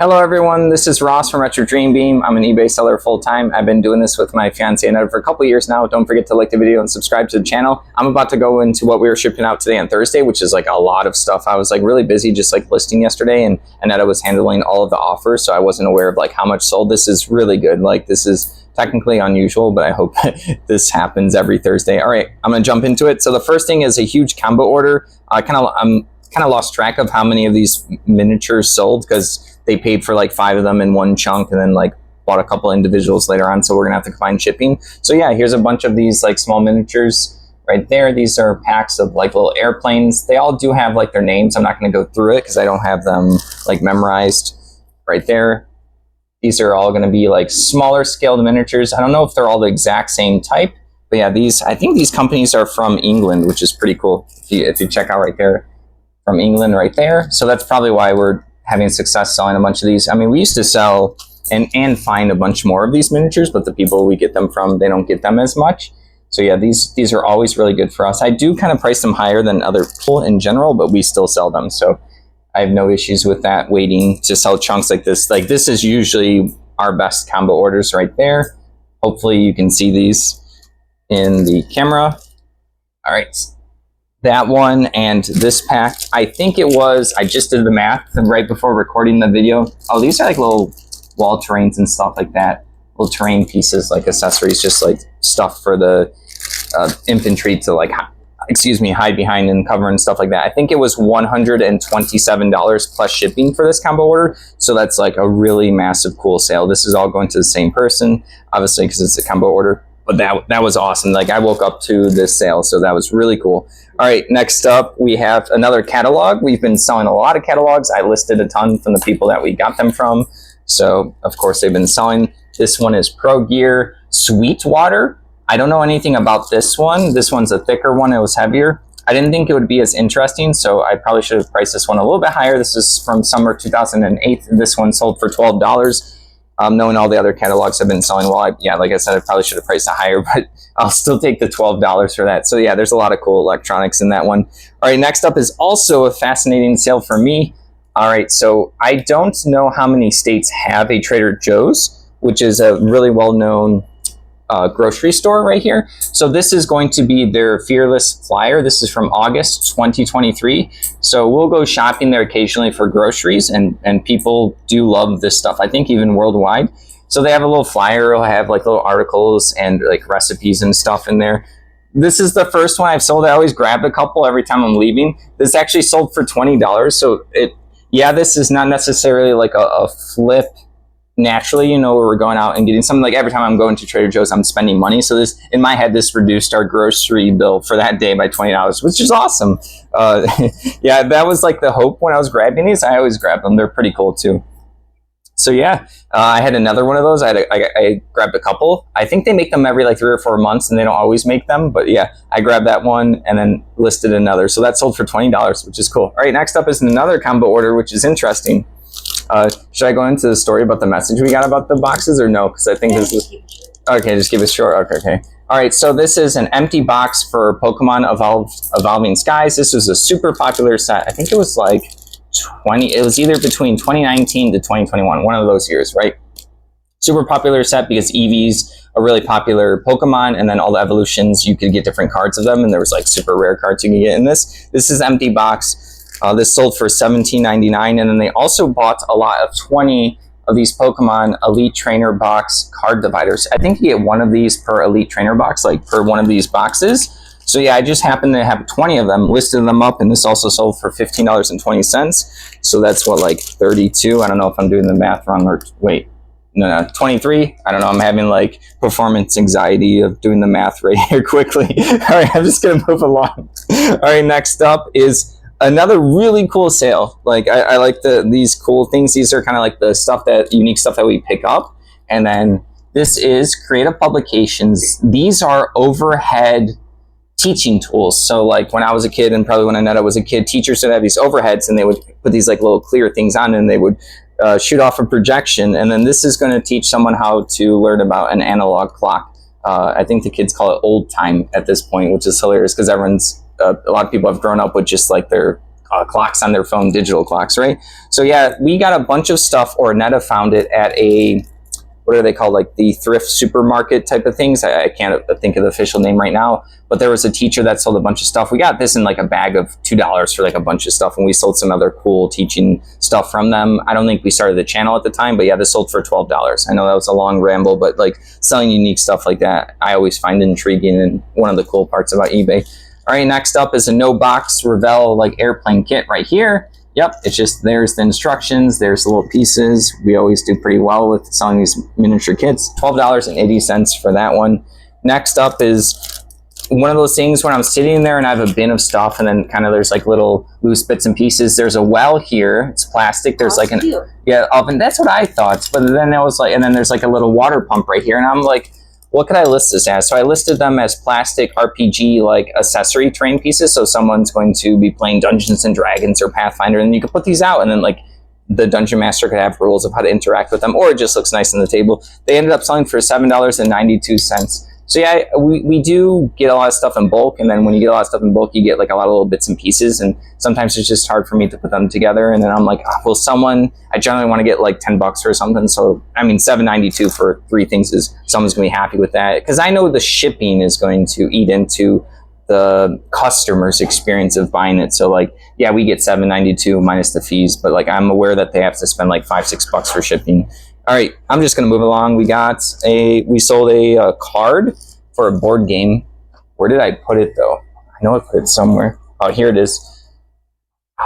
Hello everyone, this is Ross from Retro Dream Beam. I'm an eBay seller full-time. I've been doing this with my fiance Annette for a couple years now. Don't forget to like the video and subscribe to the channel. I'm about to go into what we were shipping out today on Thursday, which is like a lot of stuff. I was like really busy just like listing yesterday, and Annette was handling all of the offers, so I wasn't aware of like how much sold. This is really good. Like this is technically unusual, but I hope this happens every Thursday. All right, I'm gonna jump into it. So the first thing is a huge combo order. I'm kind of lost track of how many of these miniatures sold because they paid for like 5 of them in one chunk and then like bought a couple individuals later on, so we're gonna have to combine shipping. So yeah, here's a bunch of these like small miniatures right there. These are packs of like little airplanes. They all do have like their names. I'm not gonna go through it because I don't have them like memorized right there. These are all gonna be like smaller scaled miniatures. I don't know if they're all the exact same type, but yeah, I think these companies are from England, which is pretty cool. If you check out right there, from England right there. So that's probably why we're having success selling a bunch of these. I mean, we used to sell and find a bunch more of these miniatures, but the people we get them from, they don't get them as much. So yeah, these are always really good for us. I do kind of price them higher than other people in general, but we still sell them. So I have no issues with that, waiting to sell chunks like this. Like this is usually our best combo orders right there. Hopefully you can see these in the camera. All right. That one and this pack, I think it was, I just did the math right before recording the video. Oh, these are like little wall terrains and stuff like that. Little terrain pieces, like accessories, just like stuff for the infantry to like, hide behind and cover and stuff like that. I think it was $127 plus shipping for this combo order. So that's like a really massive, cool sale. This is all going to the same person, obviously, because it's a combo order. But that was awesome. Like I woke up to this sale, so that was really cool. All right, next up we have another catalog. We've been selling a lot of catalogs. I listed a ton from the people that we got them from. So of course they've been selling. This one is Pro Gear Sweetwater. I don't know anything about this one. This one's a thicker one. It was heavier. I didn't think it would be as interesting, so I probably should have priced this one a little bit higher. This is from summer 2008. This one sold for $12. Knowing all the other catalogs have been selling well, yeah, like I said, I probably should have priced it higher, but I'll still take the $12 for that. So yeah, there's a lot of cool electronics in that one. All right, next up is also a fascinating sale for me. All right, so I don't know how many states have a Trader Joe's, which is a really well-known grocery store right here. So this is going to be their Fearless Flyer. This is from August 2023. So we'll go shopping there occasionally for groceries, and people do love this stuff, I think even worldwide. So they have a little flyer. It'll have like little articles and like recipes and stuff in there. This is the first one I've sold. I always grab a couple every time I'm leaving. This actually sold for $20. So this is not necessarily like a flip naturally, where we're going out and getting something. Like every time I'm going to Trader Joe's, I'm spending money. So this, in my head, this reduced our grocery bill for that day by $20, which is awesome. Yeah, that was like the hope when I was grabbing these. I always grab them. They're pretty cool too. So yeah, I had another one of those. I grabbed a couple. I think they make them every like 3 or 4 months, and they don't always make them. But yeah, I grabbed that one and then listed another. So that sold for $20, which is cool. All right, next up is another combo order, which is interesting. Should I go into the story about the message we got about the boxes, or no? Because I think this is... Okay, just keep it short. Okay. All right, so this is an empty box for Pokemon Evolving Skies. This was a super popular set. I think it was like it was either between 2019 to 2021, one of those years, right? Super popular set because Eevee's a really popular Pokemon, and then all the evolutions, you could get different cards of them, and there was like super rare cards you can get in this. This is empty box. This sold for $17.99, and then they also bought a lot of 20 of these Pokemon Elite Trainer box card dividers. I think you get one of these per Elite Trainer box, like per one of these boxes. So yeah, I just happened to have 20 of them, listed them up, and this also sold for $15.20. So that's what, like 32? I don't know if I'm doing the math wrong, or wait. No, 23. I don't know. I'm having like performance anxiety of doing the math right here quickly. All right, I'm just going to move along. All right, next up is another really cool sale. Like I like these cool things. These are kind of like the stuff unique stuff that we pick up. And then this is Creative Publications. These are overhead teaching tools. So like when I was a kid, and probably when Annette was a kid, teachers would have these overheads, and they would put these like little clear things on, and they would shoot off a projection. And then this is going to teach someone how to learn about an analog clock. I think the kids call it old time at this point, which is hilarious because a lot of people have grown up with just like their clocks on their phone, digital clocks, right? So yeah, we got a bunch of stuff. Ornetta found it at a, what are they called, like the thrift supermarket type of things. I can't think of the official name right now, but there was a teacher that sold a bunch of stuff. We got this in like a bag of $2 for like a bunch of stuff, and we sold some other cool teaching stuff from them. I don't think we started the channel at the time, but yeah, this sold for $12. I know that was a long ramble, but like selling unique stuff like that, I always find intriguing and one of the cool parts about eBay. All right, next up is a no box Revell like airplane kit right here. Yep, it's just, there's the instructions, there's the little pieces. We always do pretty well with selling these miniature kits. $12.80 for that one. Next up is one of those things when I'm sitting there and I have a bin of stuff, and then kind of there's like little loose bits and pieces. There's a well here, it's plastic. There's like an, yeah, oven. That's what I thought. But then I was like, and then there's like a little water pump right here. And I'm like, what could I list this as? So I listed them as plastic RPG like accessory terrain pieces. So someone's going to be playing Dungeons and Dragons or Pathfinder, and you could put these out, and then like the dungeon master could have rules of how to interact with them, or it just looks nice on the table. They ended up selling for $7.92. So yeah, we do get a lot of stuff in bulk, and then when you get a lot of stuff in bulk, you get like a lot of little bits and pieces, and sometimes it's just hard for me to put them together. And then I'm like, oh, well, I generally want to get like $10 or something. So I mean, $7.92 for 3 things is, someone's gonna be happy with that, because I know the shipping is going to eat into the customer's experience of buying it. So like, yeah, we get $7.92 minus the fees, but like I'm aware that they have to spend like $5-6 for shipping. All right, I'm just going to move along. We sold a card for a board game. Where did I put it though? I know I put it somewhere. Oh, here it is.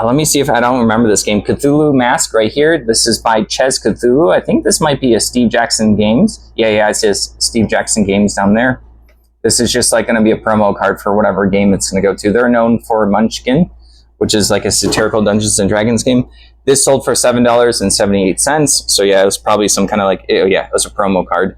Let me see if I don't remember this game. Cthulhu Mask right here. This is by Ches Cthulhu. I think this might be a Steve Jackson Games. Yeah, it says Steve Jackson Games down there. This is just like going to be a promo card for whatever game it's going to go to. They're known for Munchkin, which is like a satirical Dungeons and Dragons game. This sold for $7.78. So yeah, it was probably some kind of like, oh yeah, it was a promo card.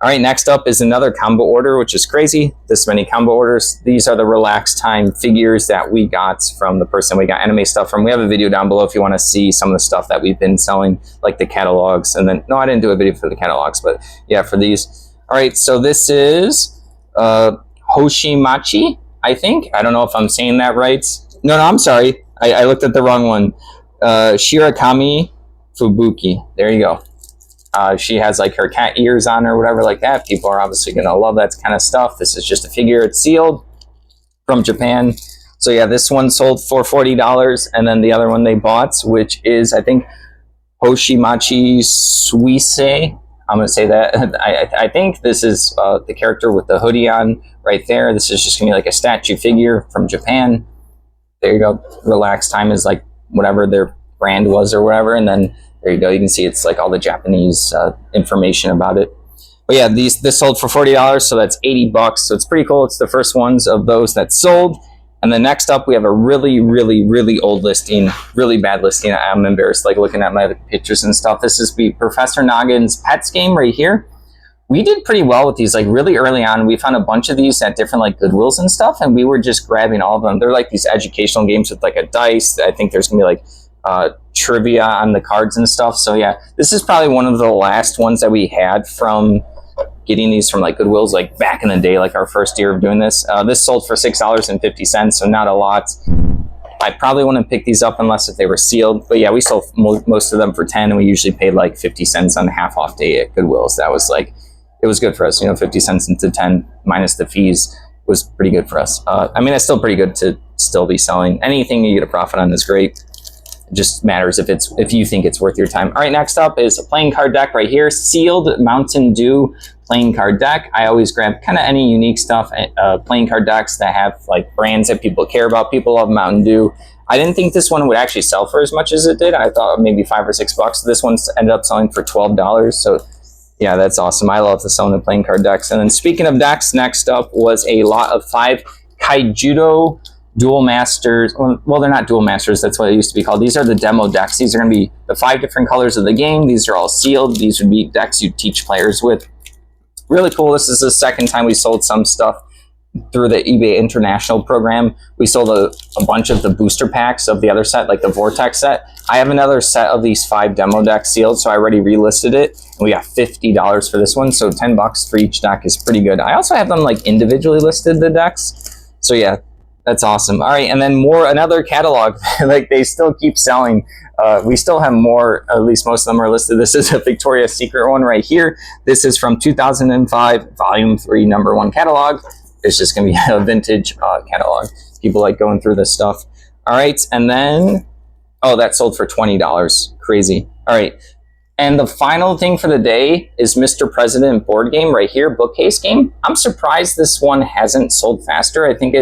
All right, next up is another combo order, which is crazy. This many combo orders. These are the Relax Time figures that we got from the person we got anime stuff from. We have a video down below if you want to see some of the stuff that we've been selling, like the catalogs. And then, no, I didn't do a video for the catalogs, but yeah, for these. All right, so this is Hoshimachi, I think. I don't know if I'm saying that right. No, I'm sorry. I looked at the wrong one. Shirakami Fubuki. There you go. She has like her cat ears on or whatever like that. People are obviously going to love that kind of stuff. This is just a figure. It's sealed from Japan. So yeah, this one sold for $40. And then the other one they bought, which is, I think, Hoshimachi Suisei. I'm going to say that. I think this is the character with the hoodie on right there. This is just going to be like a statue figure from Japan. There you go. Relax Time is like whatever their brand was or whatever. And then there you go. You can see it's like all the Japanese information about it. But yeah, this sold for $40, so that's $80. So it's pretty cool. It's the first ones of those that sold. And then next up, we have a really, really, really old listing, really bad listing. I'm embarrassed like looking at my pictures and stuff. This is Professor Noggin's Pets game right here. We did pretty well with these like really early on. We found a bunch of these at different like Goodwills and stuff, and we were just grabbing all of them. They're like these educational games with like a dice. I think there's gonna be like trivia on the cards and stuff. So yeah, this is probably one of the last ones that we had from getting these from like Goodwills, like back in the day, like our first year of doing this. This sold for $6.50, so not a lot. I probably wouldn't pick these up unless if they were sealed. But yeah, we sold most of them for 10, and we usually paid like 50 cents on a half off day at Goodwills. That was like, it was good for us, 50 cents into 10 minus the fees was pretty good for us. I mean, it's still pretty good to still be selling. Anything you get a profit on is great. It just matters if you think it's worth your time. All right, next up is a playing card deck right here, sealed Mountain Dew playing card deck. I always grab kind of any unique stuff, playing card decks that have like brands that people care about. People love Mountain Dew. I didn't think this one would actually sell for as much as it did. I thought maybe $5 or $6. This one's ended up selling for $12. So yeah, that's awesome. I love to sell the playing card decks. And then speaking of decks, next up was a lot of 5 Kaijudo Duel Masters. Well, they're not Duel Masters. That's what it used to be called. These are the demo decks. These are going to be the 5 different colors of the game. These are all sealed. These would be decks you teach players with. Really cool. This is the second time we sold some stuff through the eBay International program. We sold a bunch of the booster packs of the other set, like the Vortex set. I have another set of these 5 demo decks sealed, so I already relisted it. And we got $50 for this one, so $10 for each deck is pretty good. I also have them like individually listed, the decks. So yeah, That's awesome. All right, and then another catalog. Like they still keep selling. We still have more. At least most of them are listed. This is a Victoria's Secret one right here. This is from 2005, Volume 3, number 1 catalog. It's just going to be a vintage catalog. People like going through this stuff. All right, and then that sold for $20. Crazy. All right. And the final thing for the day is Mr. President board game right here, bookcase game. I'm surprised this one hasn't sold faster. I think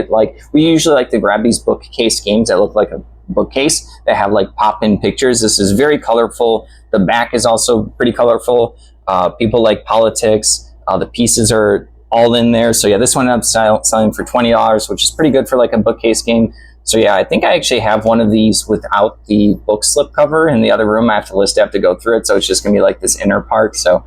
we usually like to grab these bookcase games that look like a bookcase that have like pop-in pictures. This is very colorful. The back is also pretty colorful. People like politics. The pieces are all in there. So yeah, this one ended up selling for $20, which is pretty good for like a bookcase game. So yeah, I think I actually have one of these without the book slip cover in the other room. I have to go through it. So it's just gonna be like this inner part. So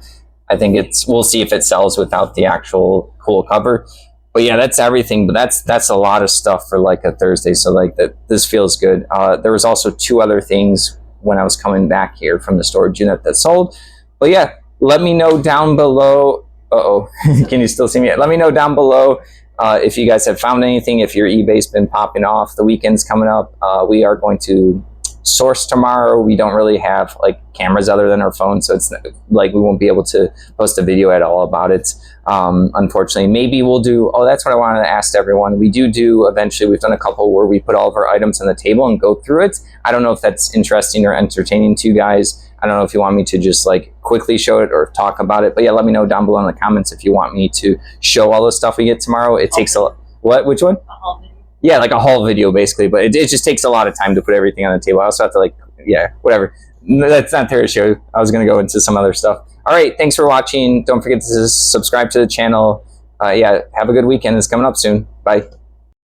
I think we'll see if it sells without the actual cool cover. But yeah, that's everything. But that's a lot of stuff for like a Thursday. So like this feels good. There was also 2 other things when I was coming back here from the storage unit that sold. But yeah, let me know down below. Can you still see me? Let me know down below if you guys have found anything, if your eBay's been popping off. The weekend's coming up. We are going to source tomorrow. We don't really have like cameras other than our phone, so it's like we won't be able to post a video at all about it. Unfortunately, maybe we'll do, that's what I wanted to ask everyone. We do eventually, we've done a couple where we put all of our items on the table and go through it. I don't know if that's interesting or entertaining to you guys. I don't know if you want me to just like quickly show it or talk about it, but yeah, let me know down below in the comments if you want me to show all the stuff we get tomorrow. It takes which one? A haul video. Yeah, like a haul video basically, but it just takes a lot of time to put everything on the table. I also have to whatever. That's not their show. I was going to go into some other stuff. All right, thanks for watching. Don't forget to subscribe to the channel. Have a good weekend. It's coming up soon. Bye.